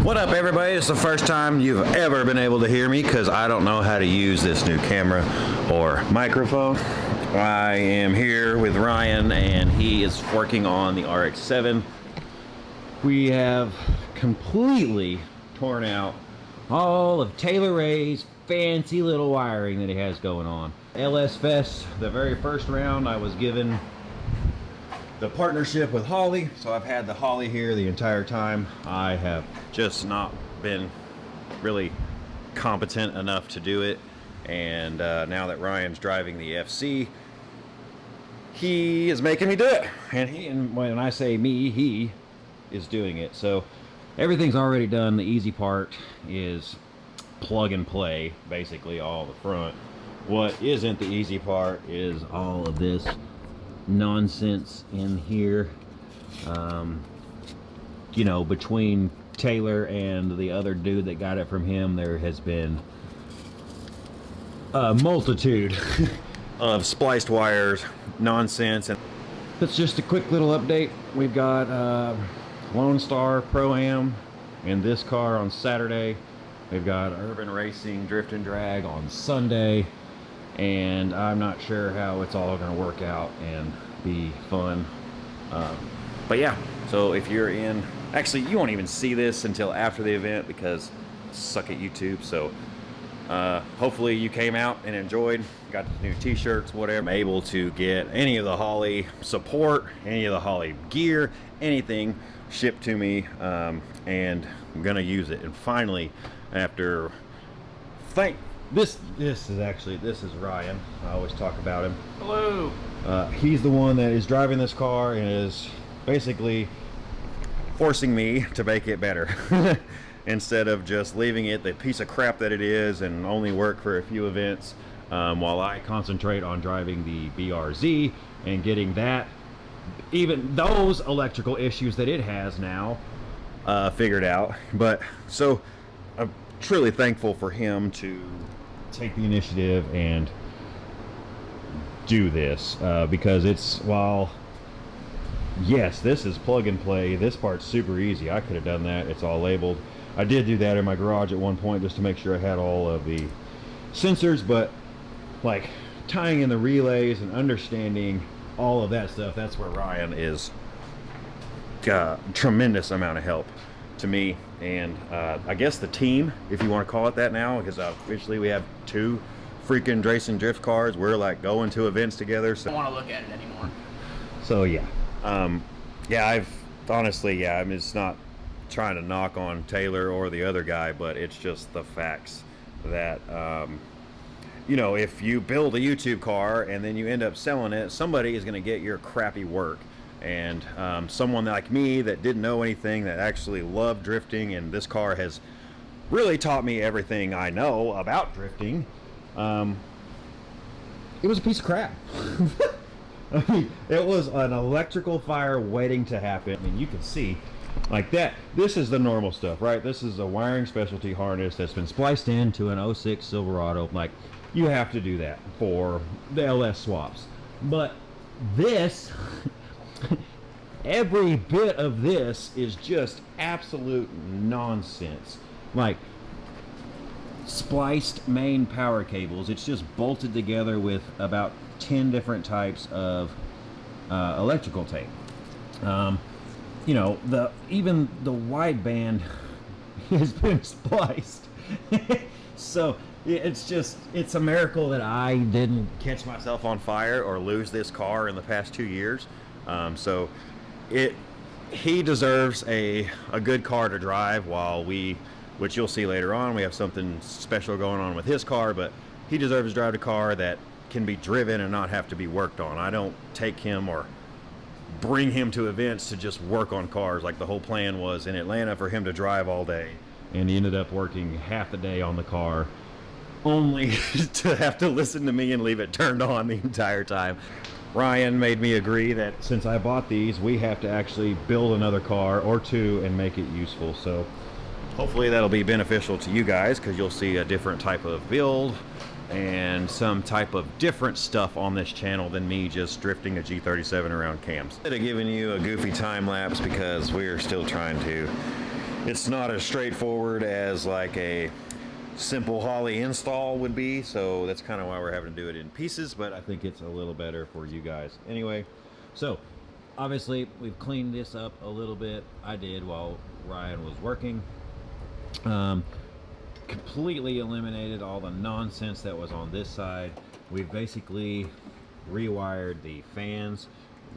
What up, everybody? It's the first time you've ever been able to hear me because I don't know how to use this new camera or microphone. I am here with Ryan and he is working on the RX-7. We have completely torn out all of Taylor Ray's fancy little wiring that he has going on. LS Fest, the very first round, I was given the partnership with Holley, so I've had the Holley here the entire time. I have just not been really competent enough to do it, and now that Ryan's driving the FC, he is making me do it. And when I say me, he is doing it. So everything's already done. The easy part is plug and play, basically all the front. What isn't the easy part is all of this nonsense in here. You know, between Taylor and the other dude that got it from him, there has been a multitude of spliced wires, nonsense. And that's just a quick little update. We've got Lone Star Pro-Am in this car on Saturday. We've got Urban Racing Drift and Drag on Sunday, and I'm not sure how it's all going to work out and be fun. But yeah, so if you're in, actually you won't even see this until after the event because suck at YouTube. So hopefully you came out and enjoyed, got the new t-shirts, whatever. I'm able to get any of the Holley support, any of the Holley gear, anything shipped to me, and I'm gonna use it. And finally, after this is Ryan. I always talk about him. Hello. He's the one that is driving this car and is basically forcing me to make it better instead of just leaving it the piece of crap that it is and only work for a few events, while I concentrate on driving the BRZ and getting that, even those electrical issues that it has now, figured out. But so I'm truly thankful for him to take the initiative and do this, because it's, while yes, this is plug and play, this part's super easy. I could have done that. It's all labeled. I did do that in my garage at one point just to make sure I had all of the sensors, but like tying in the relays and understanding all of that stuff, that's where Ryan is tremendous amount of help to me, and I guess the team, if you want to call it that now, because officially we have two freaking racing drift cars. We're like going to events together, so I don't want to look at it anymore. so yeah. Yeah, I've honestly, yeah, I'm just not trying to knock on Taylor or the other guy, but it's just the facts that you know, if you build a YouTube car and then you end up selling it, somebody is going to get your crappy work. And someone like me that didn't know anything, that actually loved drifting, and this car has really taught me everything I know about drifting, it was a piece of crap. I mean, it was an electrical fire waiting to happen. I mean, you can see like that. This is the normal stuff, right? This is a wiring specialty harness that's been spliced into an 06 Silverado. Like, you have to do that for the LS swaps. But this, every bit of this is just absolute nonsense. Like, spliced main power cables. It's just bolted together with about 10 different types of electrical tape. You know, even the wideband has been spliced. So it's a miracle that I didn't catch myself on fire or lose this car in the past 2 years. So he deserves a good car to drive, while which you'll see later on, we have something special going on with his car, but he deserves to drive a car that can be driven and not have to be worked on. I don't take him or bring him to events to just work on cars. Like, the whole plan was in Atlanta for him to drive all day, and he ended up working half the day on the car, only to have to listen to me and leave it turned on the entire time. Ryan made me agree that since I bought these, we have to actually build another car or two and make it useful. So hopefully that'll be beneficial to you guys, because you'll see a different type of build and some type of different stuff on this channel than me just drifting a G37 around cams. Instead of giving you a goofy time lapse, because we're still trying to it's not as straightforward as like a simple Holley install would be, so that's kind of why we're having to do it in pieces, but I think it's a little better for you guys. Anyway, so obviously we've cleaned this up a little bit. I did while Ryan was working. Completely eliminated all the nonsense that was on this side. We've basically rewired the fans.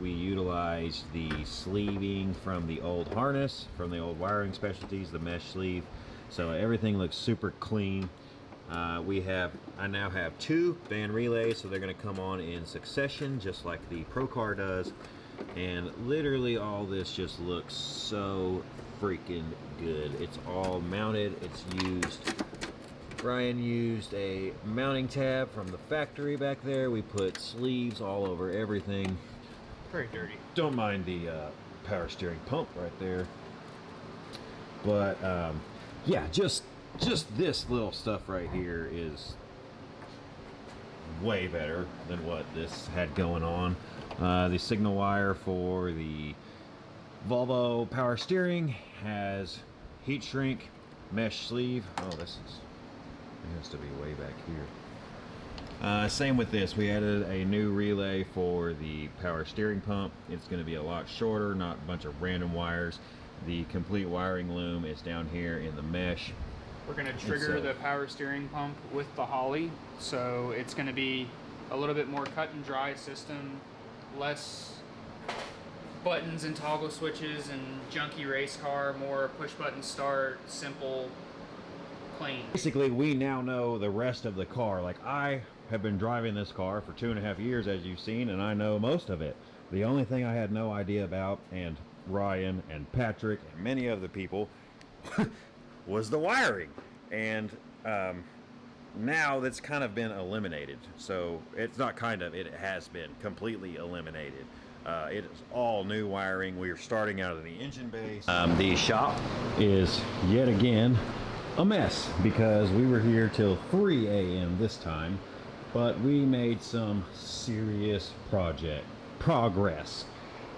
We utilized the sleeving from the old harness, from the old wiring specialties, the mesh sleeve. So everything looks super clean. I now have 2 band relays, so they're going to come on in succession, just like the Pro Car does. And literally all this just looks so freaking good. It's all mounted. It's used. Ryan used a mounting tab from the factory back there. We put sleeves all over everything. Very dirty. Don't mind the power steering pump right there. But yeah, just this little stuff right here is way better than what this had going on. The signal wire for the Volvo power steering has heat shrink, mesh sleeve. Oh, it has to be way back here. Same with this. We added a new relay for the power steering pump. It's going to be a lot shorter, not a bunch of random wires. The complete wiring loom is down here in the mesh. We're going to trigger the power steering pump with the Holley, so it's going to be a little bit more cut and dry system, less buttons and toggle switches and junky race car, more push button start, simple, clean. Basically, we now know the rest of the car. Like, I have been driving this car for 2.5 years, as you've seen, and I know most of it. The only thing I had no idea about, and Ryan and Patrick and many other people, was the wiring. And now that's kind of been eliminated. So it's not kind of, it has been completely eliminated. It is all new wiring. We are starting out of the engine base. The shop is yet again a mess because we were here till 3 a.m. this time, but we made some serious progress.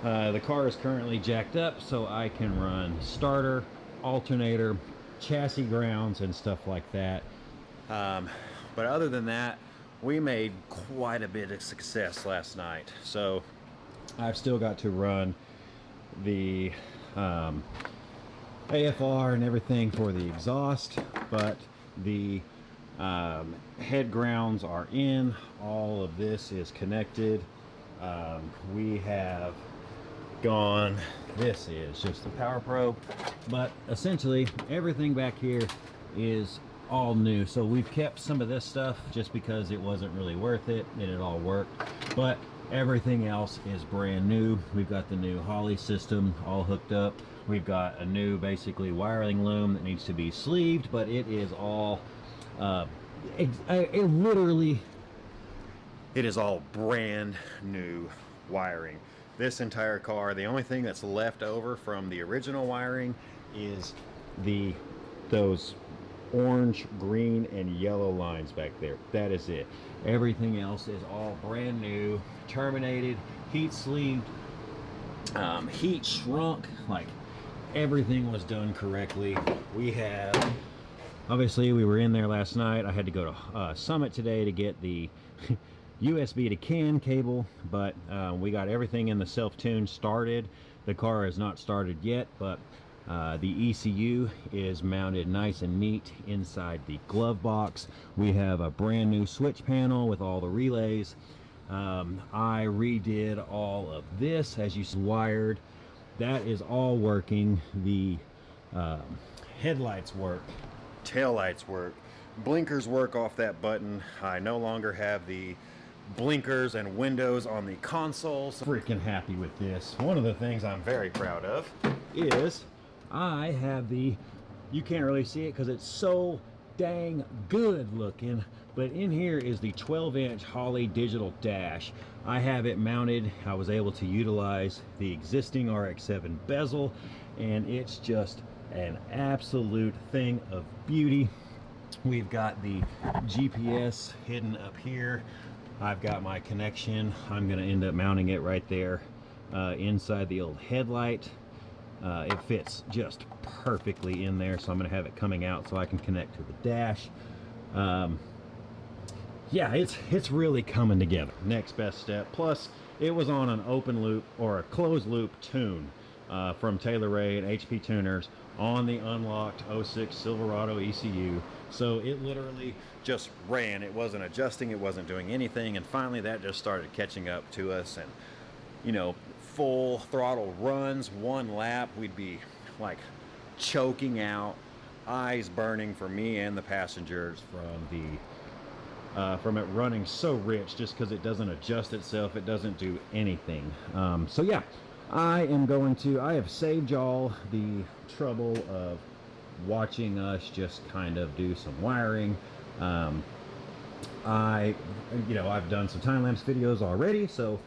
The car is currently jacked up, so I can run starter, alternator, chassis grounds, and stuff like that. But other than that, we made quite a bit of success last night. So I've still got to run the AFR and everything for the exhaust, but the head grounds are in. All of this is connected. We have gone, this is just the power probe, but essentially everything back here is all new. So we've kept some of this stuff just because it wasn't really worth it and it all worked, but everything else is brand new. We've got the new Holley system all hooked up. We've got a new basically wiring loom that needs to be sleeved, but it is all it is all brand new wiring. This entire car, the only thing that's left over from the original wiring is those orange, green, and yellow lines back there. That is it. Everything else is all brand new, terminated, heat sleeved, heat shrunk. Like, everything was done correctly. We have, obviously we were in there last night. I had to go to Summit today to get the USB to CAN cable, but we got everything in the self-tune started. The car is not started yet, but the ECU is mounted nice and neat inside the glove box. We have a brand new switch panel with all the relays. I redid all of this, as you see, wired. That is all working. The headlights work, tail lights work, blinkers work off that button. I no longer have the blinkers and windows on the console. So freaking happy with this. One of the things I'm very proud of is I have the, you can't really see it because it's so dang good looking, but in here is the 12-inch Holley digital dash. I have it mounted. I was able to utilize the existing RX-7 bezel, and it's just an absolute thing of beauty. We've got the GPS hidden up here. I've got my connection. I'm going to end up mounting it right there inside the old headlight. It fits just perfectly in there, so I'm going to have it coming out so I can connect to the dash. Yeah, it's really coming together. Next best step. Plus, it was on an open loop or a closed loop tune from Taylor-Ray and HP tuners on the unlocked '06 Silverado ECU. So it literally just ran. It wasn't adjusting, it wasn't doing anything, and finally that just started catching up to us. And you know, full throttle runs, one lap, we'd be like choking out, eyes burning for me and the passengers from it running so rich, just because it doesn't adjust itself, it doesn't do anything. So yeah, I have saved y'all the trouble of watching us just kind of do some wiring. I've done some time-lapse videos already, so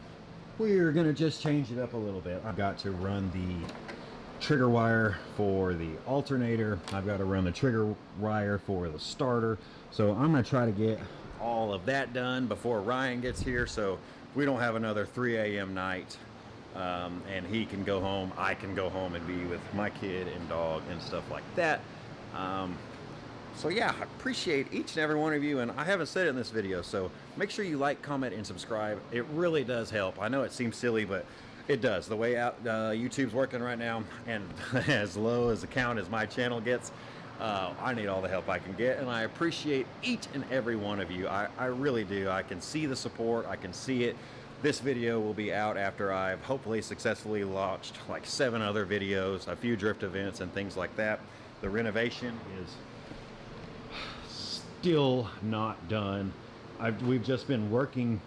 we're gonna just change it up a little bit. I've got to run the trigger wire for the alternator. I've got to run the trigger wire for the starter. So I'm gonna try to get all of that done before Ryan gets here, so we don't have another 3 a.m. night, and he can go home, I can go home and be with my kid and dog and stuff like that. So yeah, I appreciate each and every one of you, and I haven't said it in this video, so make sure you like, comment, and subscribe. It really does help. I know it seems silly, but it does. The way out YouTube's working right now, and as low as a count as my channel gets, I need all the help I can get, and I appreciate each and every one of you. I really do. I can see the support. I can see it. This video will be out after I've hopefully successfully launched like 7 other videos, a few drift events and things like that. The renovation is still not done. We've just been working,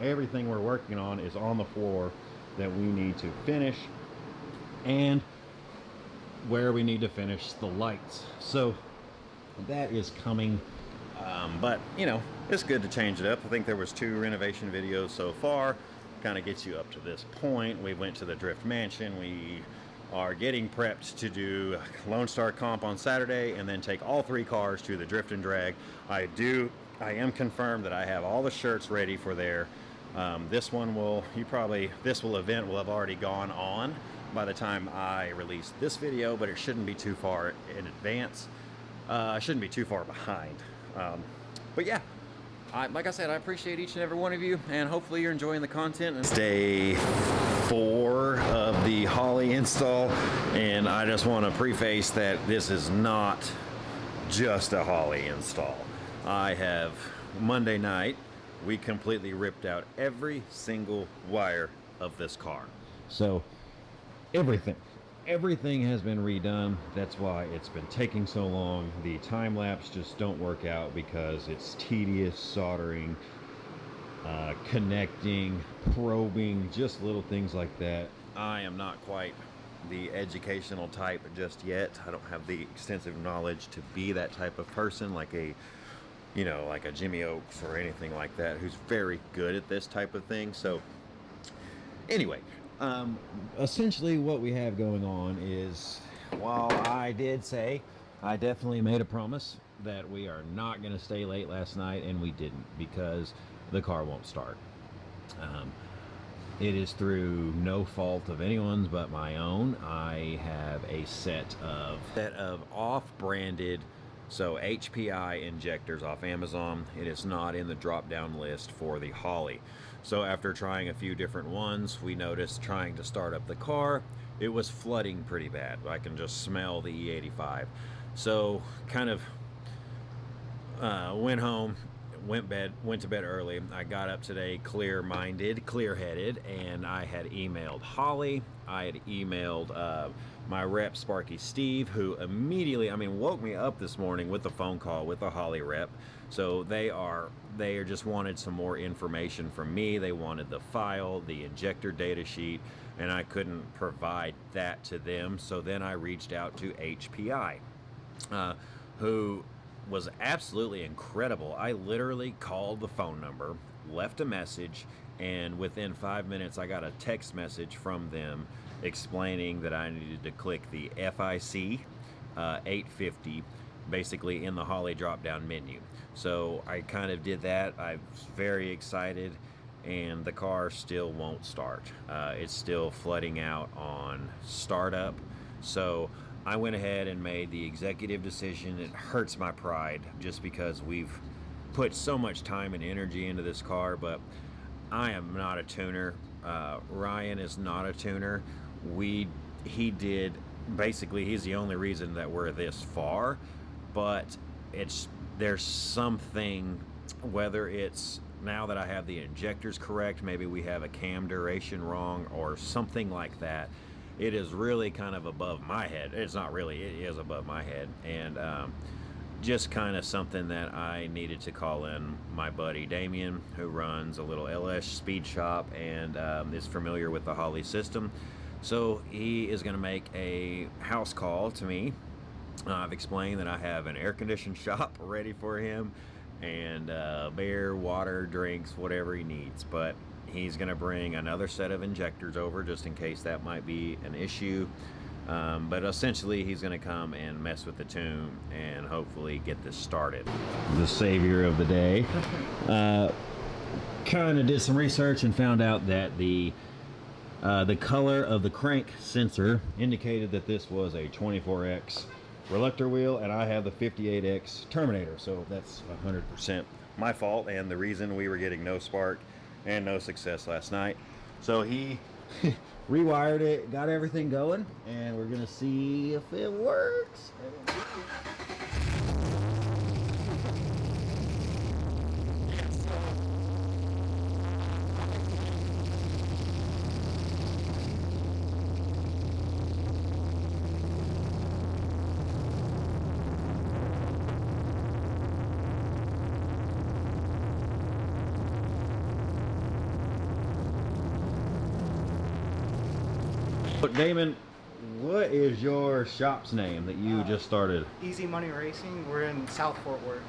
everything we're working on is on the floor that we need to finish, and where we need to finish the lights. So that is coming, but it's good to change it up. I think there was 2 renovation videos so far, kind of gets you up to this point. We went to the Drift Mansion. We are getting prepped to do Lone Star Comp on Saturday, and then take all 3 cars to the Drift and Drag. I am confirmed that I have all the shirts ready for there. This event will have already gone on by the time I release this video, but it shouldn't be too far in advance. Shouldn't be too far behind. But yeah, like I said, I appreciate each and every one of you, and hopefully you're enjoying the content. It's day 4 of the Holley install, and I just want to preface that this is not just a Holley install. Monday night, we completely ripped out every single wire of this car. So everything has been redone. That's why it's been taking so long. The time lapse just don't work out because it's tedious soldering, connecting, probing, just little things like that. I am not quite the educational type just yet. I don't have the extensive knowledge to be that type of person, like a Jimmy Oaks or anything like that, who's very good at this type of thing. So anyway, essentially what we have going on is, while I did say, I definitely made a promise that we are not going to stay late last night, and we didn't, because the car won't start. It is through no fault of anyone's but my own. I have a set of off-branded, so HPI injectors off Amazon. It is not in the drop-down list for the Holley. So after trying a few different ones, we noticed trying to start up the car, it was flooding pretty bad. I can just smell the E85. So kind of went home, went to bed early. I got up today clear-minded, clear-headed, and I had emailed Holley. I had emailed my rep, Sparky Steve, who immediately, woke me up this morning with a phone call with the Holley rep. So they just wanted some more information from me. They wanted the file, the injector data sheet, and I couldn't provide that to them. So then I reached out to HPI, who was absolutely incredible. I literally called the phone number, left a message, and within 5 minutes I got a text message from them explaining that I needed to click the FIC 850 basically in the Holley drop down menu. So I kind of did that. I was very excited, and the car still won't start. It's still flooding out on startup. So I went ahead and made the executive decision. It hurts my pride just because we've put so much time and energy into this car, but I am not a tuner. Ryan is not a tuner. He did, basically he's the only reason that we're this far, but there's something, whether it's now that I have the injectors correct, maybe we have a cam duration wrong or something like that. It is really kind of above my head. It's not really, it is above my head. And just kind of something that I needed to call in my buddy Damien, who runs a little LS speed shop and is familiar with the Holley system. So he is going to make a house call to me. I've explained that I have an air-conditioned shop ready for him, and beer, water, drinks, whatever he needs. But he's going to bring another set of injectors over just in case that might be an issue. But essentially he's going to come and mess with the tune and hopefully get this started. The savior of the day. Kind of did some research and found out that the color of the crank sensor indicated that this was a 24X reluctor wheel, and I have the 58X Terminator, so that's 100% my fault and the reason we were getting no spark and no success last night. So he rewired it, got everything going, and we're gonna see if it works. Damon, what is your shop's name that you just started? Easy Money Racing. We're in South Fort Worth.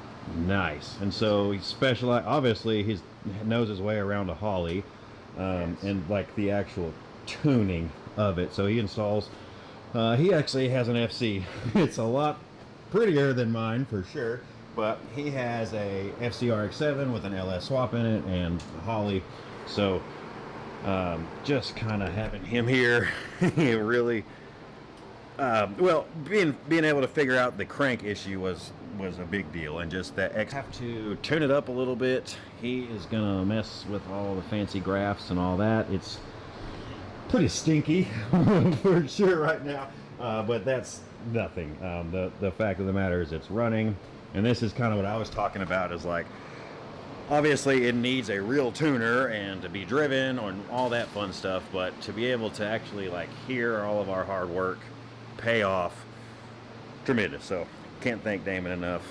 Nice. And so he specializes, obviously he knows his way around a Holley, Yes. and like the actual tuning of it. So he installs, he actually has an FC. It's a lot prettier than mine for sure, but he has a FCRX7 with an LS swap in it and a Holley. So just kind of having him here, really, well, being able to figure out the crank issue was a big deal, and just that I have to tune it up a little bit. He is gonna mess with all the fancy graphs and all that. It's pretty stinky for sure right now, but that's nothing. The fact of the matter is it's running, and this is kind of what I was talking about, is like, obviously it needs a real tuner and to be driven and all that fun stuff, but to be able to actually like hear all of our hard work pay off, tremendous. So can't thank Damon enough.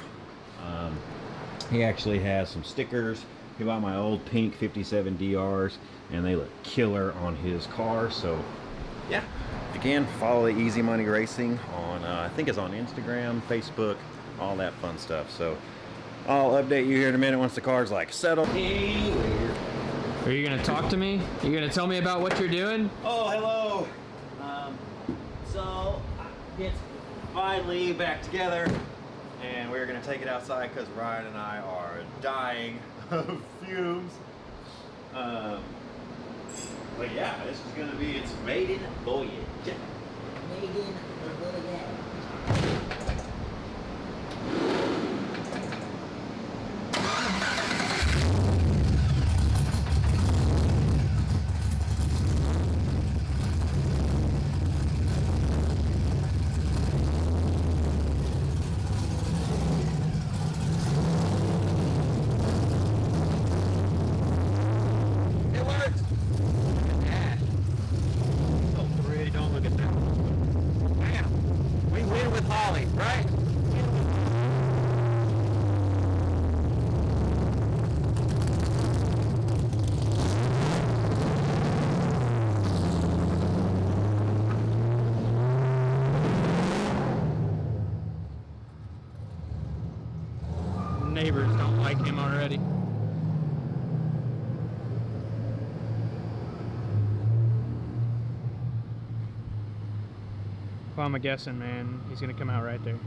He actually has some stickers. He bought my old pink 57 DRs and they look killer on his car. So yeah, if you can, follow the Easy Money Racing on I think it's on Instagram, Facebook, all that fun stuff. So I'll update you here in a minute once the car's like settled. Are you gonna talk to me? Are you gonna tell me about what you're doing? Oh, hello. So it's finally back together, and we're gonna take it outside because Ryan and I are dying of fumes. But yeah, this is gonna be its maiden voyage. Maiden voyage. Neighbors don't like him already. Well, I'm guessing, man, he's gonna come out right there.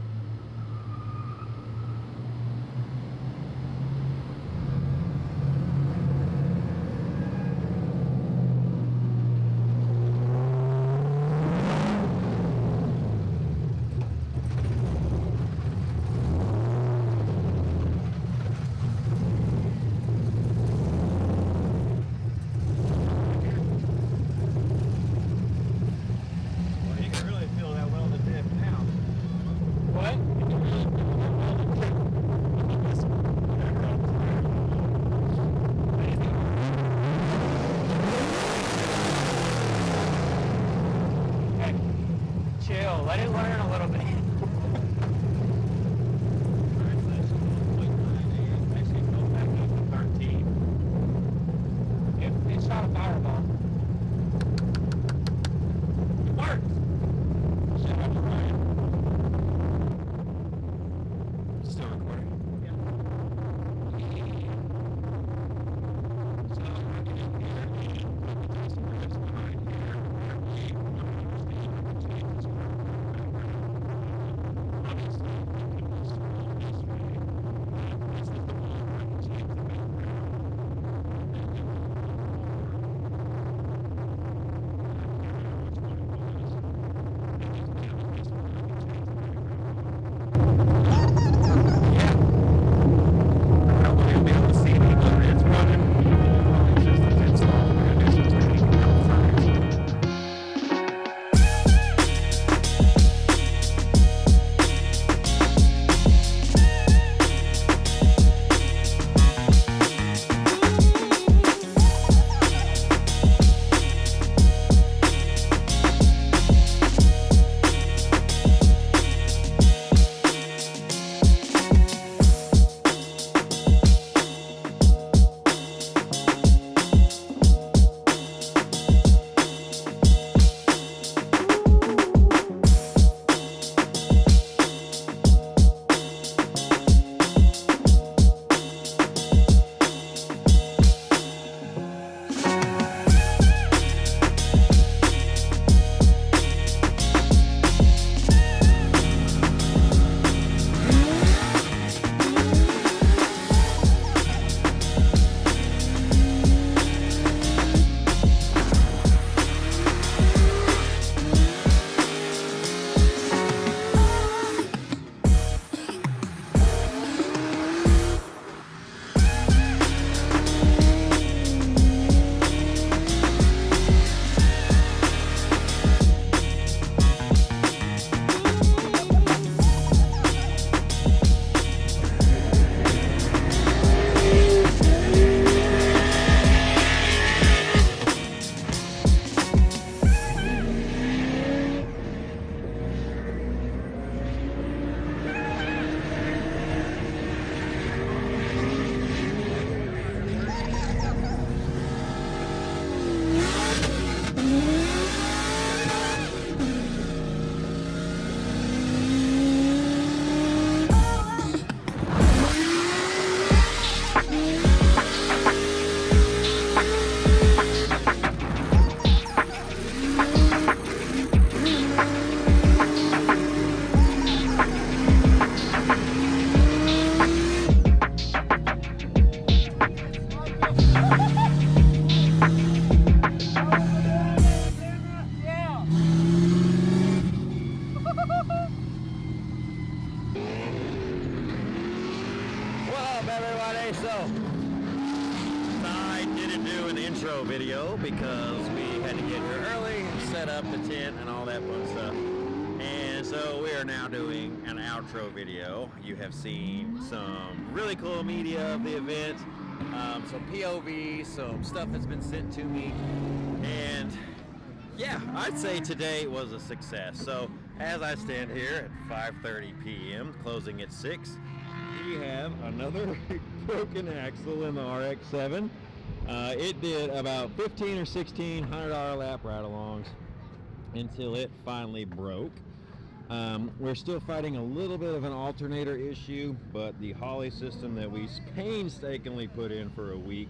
everybody. So I didn't do an intro video because we had to get here early, set up the tent and all that fun stuff. And so we are now doing an outro video. You have seen some really cool media of the event, some POVs, some stuff that's been sent to me. And yeah, I'd say today was a success. So as I stand here at 5:30 p.m., closing at 6, we have another broken axle in the RX-7. It did about 15 or 16 $100 lap ride-alongs until it finally broke. We're still fighting a little bit of an alternator issue, but the Holley system that we painstakingly put in for a week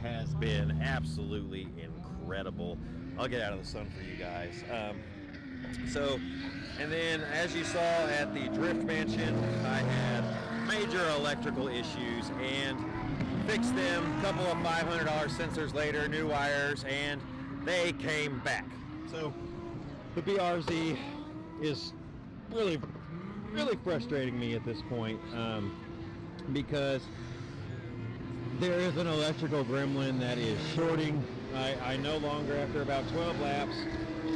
has been absolutely incredible. I'll get out of the sun for you guys. And then as you saw at the Drift Mansion, I had major electrical issues and fixed them. A couple of $500 sensors later, new wires, and they came back. So the BRZ is really frustrating me at this point, because there is an electrical gremlin that is shorting. I no longer, after about 12 laps,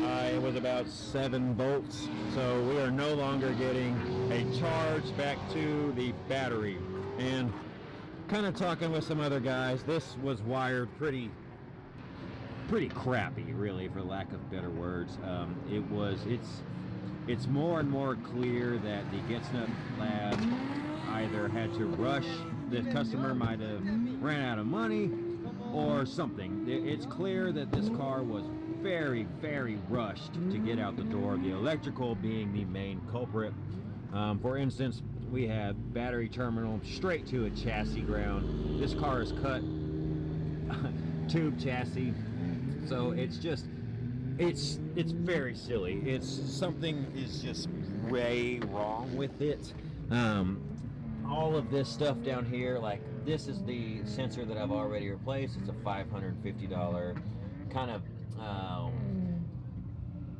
I was about 7 volts, so we are no longer getting a charge back to the battery. And kind of talking with some other guys, this was wired pretty crappy, really, for lack of better words. It's more and more clear that the Getsnut lab either had to rush, the customer might have ran out of money or something. It's clear that this car was very rushed to get out the door, the electrical being the main culprit. For instance, we have battery terminal straight to a chassis ground. This car is cut tube chassis, so it's just it's very silly. It's something is just way wrong with it. All of this stuff down here, like this is the sensor that I've already replaced. It's a $550 kind of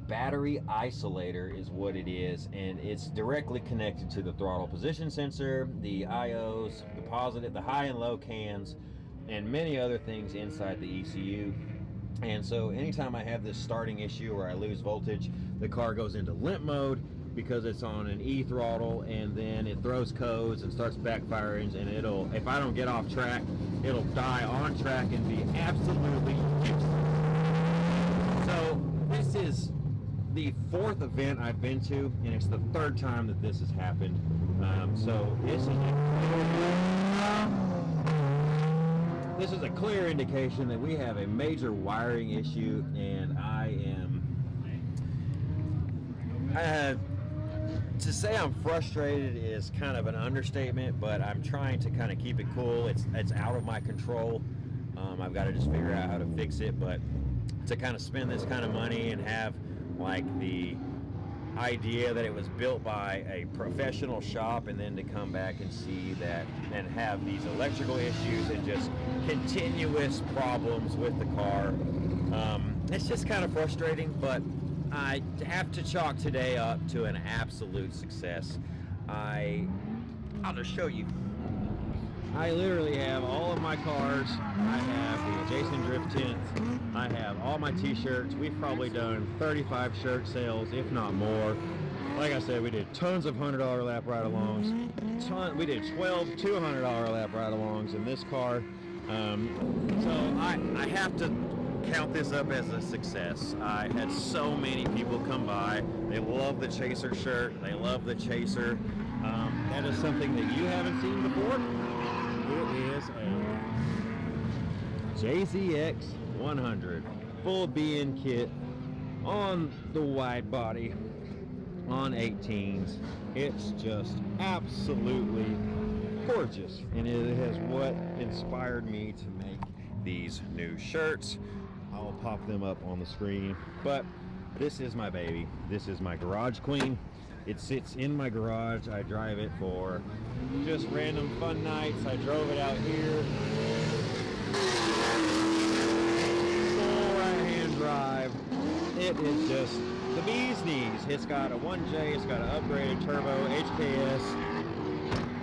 battery isolator is what it is, and it's directly connected to the throttle position sensor, the IOs, the positive, the high and low cans, and many other things inside the ECU. And so anytime I have this starting issue or I lose voltage, the car goes into limp mode because it's on an E throttle, and then it throws codes and starts backfiring, and it'll, if I don't get off track, it'll die on track and be absolutely useless. So this is the 4th event I've been to, and it's the 3rd time that this has happened. So this is a clear indication that we have a major wiring issue, and I am to say I'm frustrated is kind of an understatement, but I'm trying to kind of keep it cool. It's out of my control. I've got to just figure out how to fix it, but to kind of spend this kind of money and have like the idea that it was built by a professional shop, and then to come back and see that and have these electrical issues and just continuous problems with the car, it's just kind of frustrating. But I have to chalk today up to an absolute success. I'll just show you. I literally have all of my cars. I have the Jason Drift tent. I have all my t-shirts. We've probably done 35 shirt sales, if not more. Like I said, we did tons of $100 lap ride-alongs. We did 12 $200 lap ride-alongs in this car. So I have to count this up as a success. I had so many people come by. They love the Chaser shirt. They love the Chaser. That is something that you haven't seen before. It is a JZX 100 full BN kit on the wide body on 18s. It's just absolutely gorgeous, and it is what inspired me to make these new shirts. I'll pop them up on the screen, but this is my baby. This is my garage queen. It sits in my garage. I drive it for just random fun nights. I drove it out here. Full right-hand drive. It is just the bee's knees. It's got a 1J. It's got an upgraded turbo HKS.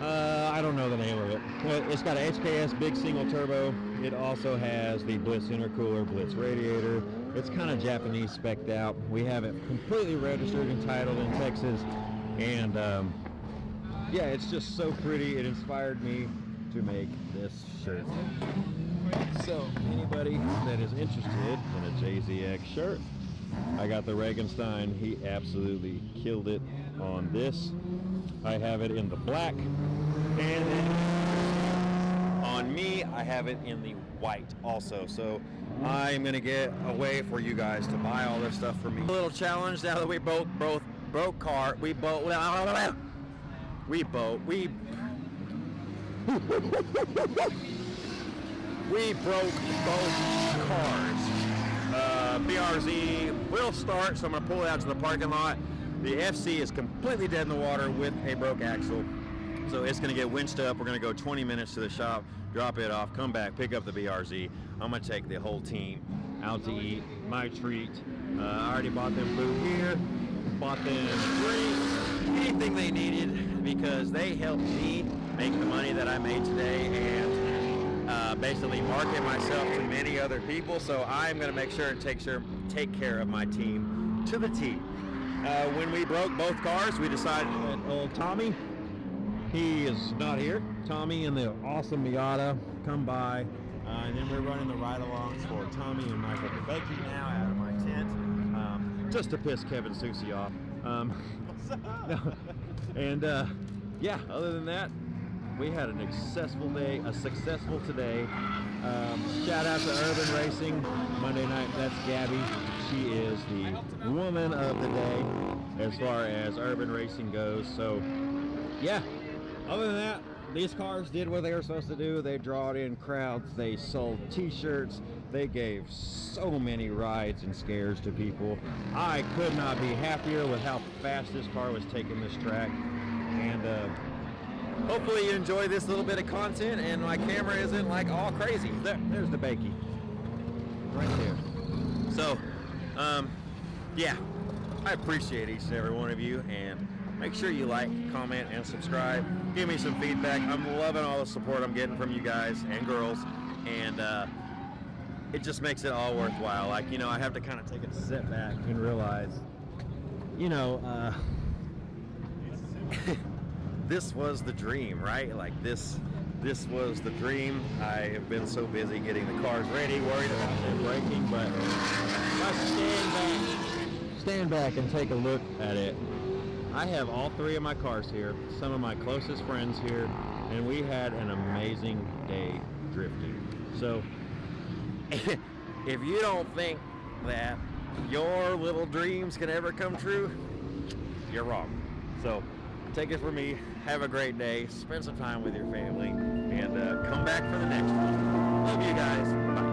I don't know know the name of it. Well, it's got an HKS big single turbo. It also has the Blitz intercooler, Blitz radiator. It's kind of Japanese spec'd out. We have it completely registered and titled in Texas. And yeah, it's just so pretty. It inspired me to make this shirt. So anybody that is interested in a JZX shirt, I got the Regenstein. He absolutely killed it on this. I have it in the black, and then on me I have it in the white also. So I'm gonna get a way for you guys to buy all this stuff for me. A little challenge now that we both broke car. We broke both cars. BRZ will start, so I'm going to pull it out to the parking lot. The FC is completely dead in the water with a broke axle. So it's going to get winched up. We're going to go 20 minutes to the shop, drop it off, come back, pick up the BRZ. I'm going to take the whole team out to eat, my treat. I already bought them food here, bought them drinks, anything they needed, because they helped me make the money that I made today and basically market myself to many other people. So I'm going to make sure and take care of my team to the T. When we broke both cars, we decided that old Tommy, he is not here. Tommy and the awesome Miata come by, and then we're running the ride-alongs for Tommy and Michael DeBakey now out of my tent, just to piss Kevin Susi off. And yeah, other than that, we had a successful today. Shout out to Urban Racing Monday night. That's Gabby. She is the woman of the day as far as Urban Racing goes. So yeah, other than that, these cars did what they were supposed to do. They drawed in crowds. They sold t-shirts. They gave so many rides and scares to people. I could not be happier with how fast this car was taking this track. And hopefully you enjoy this little bit of content and my camera isn't like all crazy. There's the Bakey right there. So yeah, I appreciate each and every one of you, and make sure you like, comment, and subscribe. Give me some feedback. I'm loving all the support I'm getting from you guys and girls, and it just makes it all worthwhile. Like, you know, I have to kind of take a step back and realize, you know, this was the dream, right? Like this was the dream. I have been so busy getting the cars ready, worried about them breaking, but let's stand back and take a look at it. I have all three of my cars here, some of my closest friends here, and we had an amazing day drifting. So if you don't think that your little dreams can ever come true, you're wrong. So take it from me. Have a great day. Spend some time with your family, and come back for the next one. Love you guys. Bye.